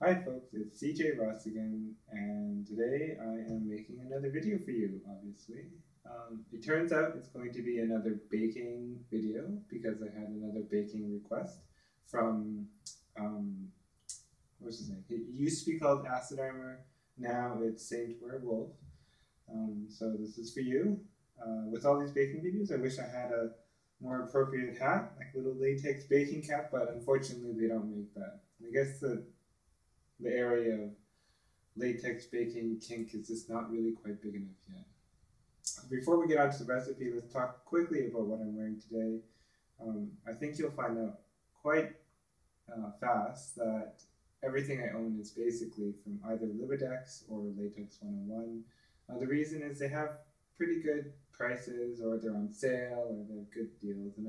Hi folks, it's Cjros again, and today I am making another video for you, obviously. It turns out it's going to be another baking video because I had another baking request from, what's his name? It used to be called Acid Armor, now it's Saint Werewolf. So this is for you. With all these baking videos, I wish I had a more appropriate hat, like a little latex baking cap, but unfortunately they don't make that. I guess the area of latex baking kink is just not really quite big enough yet. Before we get on to the recipe, let's talk quickly about what I'm wearing today. I think you'll find out quite fast that everything I own is basically from either Latex or Latex 101. The reason is they have pretty good prices, or they're on sale, or they have good deals, and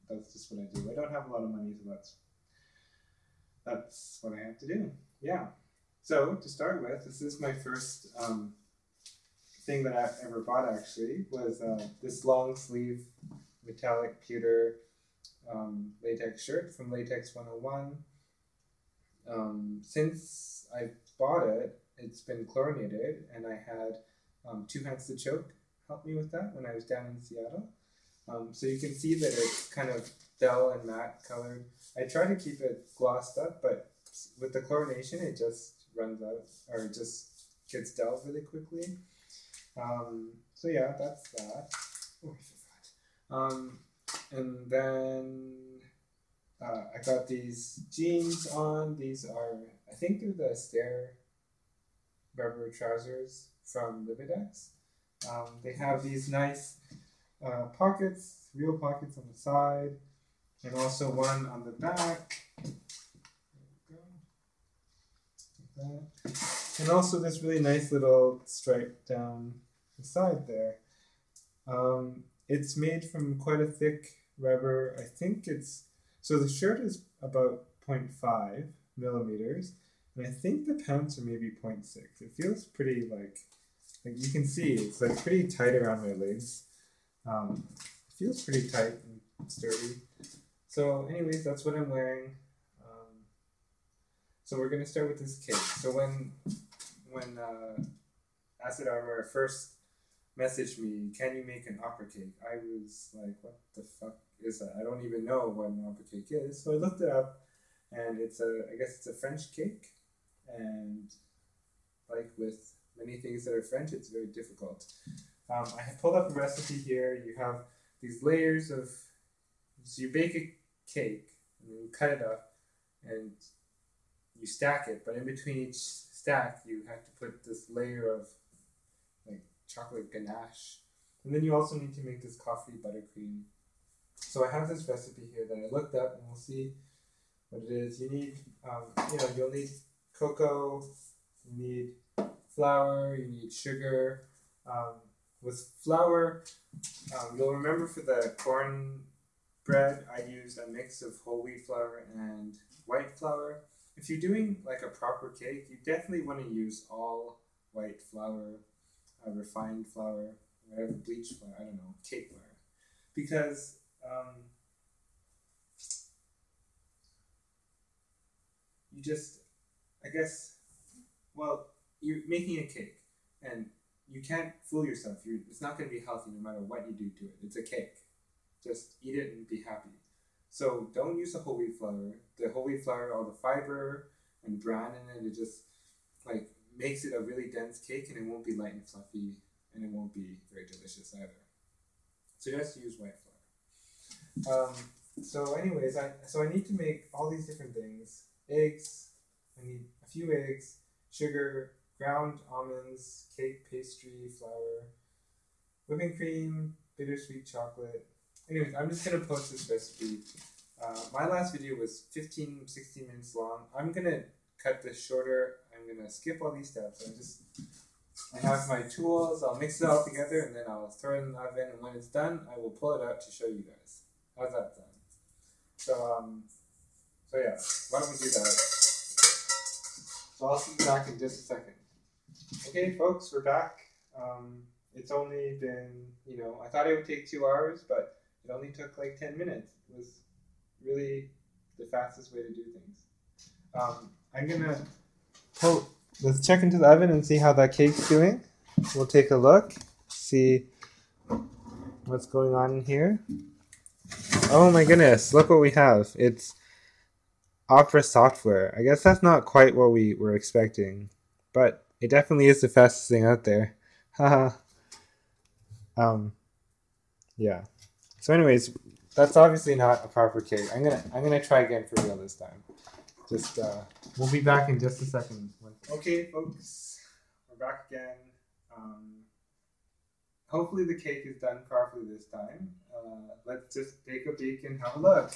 that's just what I do. I don't have a lot of money, so that's what I have to do. Yeah. So to start with, this is my first thing that I ever bought. Actually, was this long sleeve metallic pewter latex shirt from Latex 101. Since I bought it, it's been chlorinated, and I had Two Hands to Choke help me with that when I was down in Seattle. So you can see that it's kind of dull and matte colored. I try to keep it glossed up, but with the chlorination, it just runs out, or it just gets dull really quickly. So yeah, that's that. Oh, I forgot. And then I got these jeans on. These are, I think they're the Stair rubber trousers from Latex. They have these nice pockets, real pockets on the side, and also one on the back. There we go. Like that. And also this really nice little stripe down the side there. It's made from quite a thick rubber. I think so the shirt is about 0.5 millimeters, and I think the pants are maybe 0.6. It feels pretty like you can see, it's like pretty tight around my legs. It feels pretty tight and sturdy. So anyways, that's what I'm wearing. So we're gonna start with this cake. So when Acid Armor first messaged me, can you make an opera cake? I was like, what the fuck is that? I don't even know what an opera cake is. So I looked it up, and I guess it's a French cake, and like with many things that are French, it's very difficult. I have pulled up a recipe here. You have these layers of, so you bake a cake, and then you cut it up, and you stack it, but in between each stack, you have to put this layer of like chocolate ganache. And then you also need to make this coffee buttercream. So I have this recipe here that I looked up, and we'll see what it is. You need, you'll need cocoa, you need flour, you need sugar. With flour, you'll remember for the corn bread, I used a mix of whole wheat flour and white flour. If you're doing like a proper cake, you definitely want to use all white flour, refined flour, whatever, bleached flour, I don't know, cake flour. Because you just, I guess, well, you're making a cake, and you can't fool yourself. It's not going to be healthy no matter what you do to it. It's a cake. Just eat it and be happy. So don't use the whole wheat flour. The whole wheat flour, all the fiber and bran in it, it just like makes it a really dense cake, and it won't be light and fluffy, and it won't be very delicious either. So just use white flour. So anyways, I need to make all these different things. Eggs, I need a few eggs, sugar, ground almonds, cake pastry, flour, whipping cream, bittersweet chocolate. Anyways, I'm just going to post this recipe. My last video was 15-16 minutes long. I'm going to cut this shorter. I'm going to skip all these steps. I have my tools. I'll mix it all together, and then I'll throw it in the oven. And when it's done, I will pull it out to show you guys. How's that done? So yeah, why don't we do that? So I'll see you back in just a second. Okay, folks, we're back. It's only been, I thought it would take 2 hours, but it only took like 10 minutes. It was really the fastest way to do things. I'm gonna Oh, let's check into the oven and see how that cake's doing. We'll take a look, see what's going on in here. Oh my goodness, look what we have. It's Opera software. I guess that's not quite what we were expecting, but it definitely is the fastest thing out there. Haha. Yeah. So anyways, that's obviously not a proper cake. I'm gonna try again for real this time. Just we'll be back in just a second. Okay, folks, we're back again. Hopefully the cake is done properly this time. Let's just take a peek and have a look.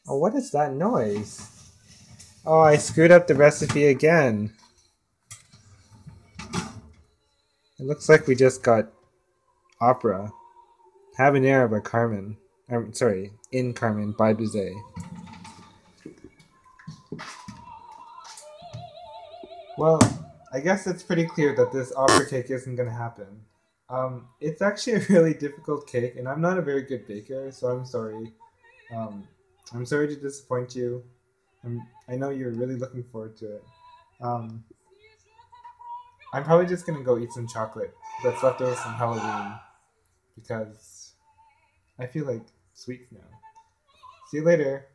Oh, what is that noise? Oh, I screwed up the recipe again. It looks like we just got opera. Habanero by Carmen. I'm sorry, in Carmen by Bizet. Well, I guess it's pretty clear that this opera cake isn't going to happen. It's actually a really difficult cake, and I'm not a very good baker, so I'm sorry. I'm sorry to disappoint you. I know you're really looking forward to it. I'm probably just going to go eat some chocolate that's left over from Halloween, because I feel like sweets now. See you later.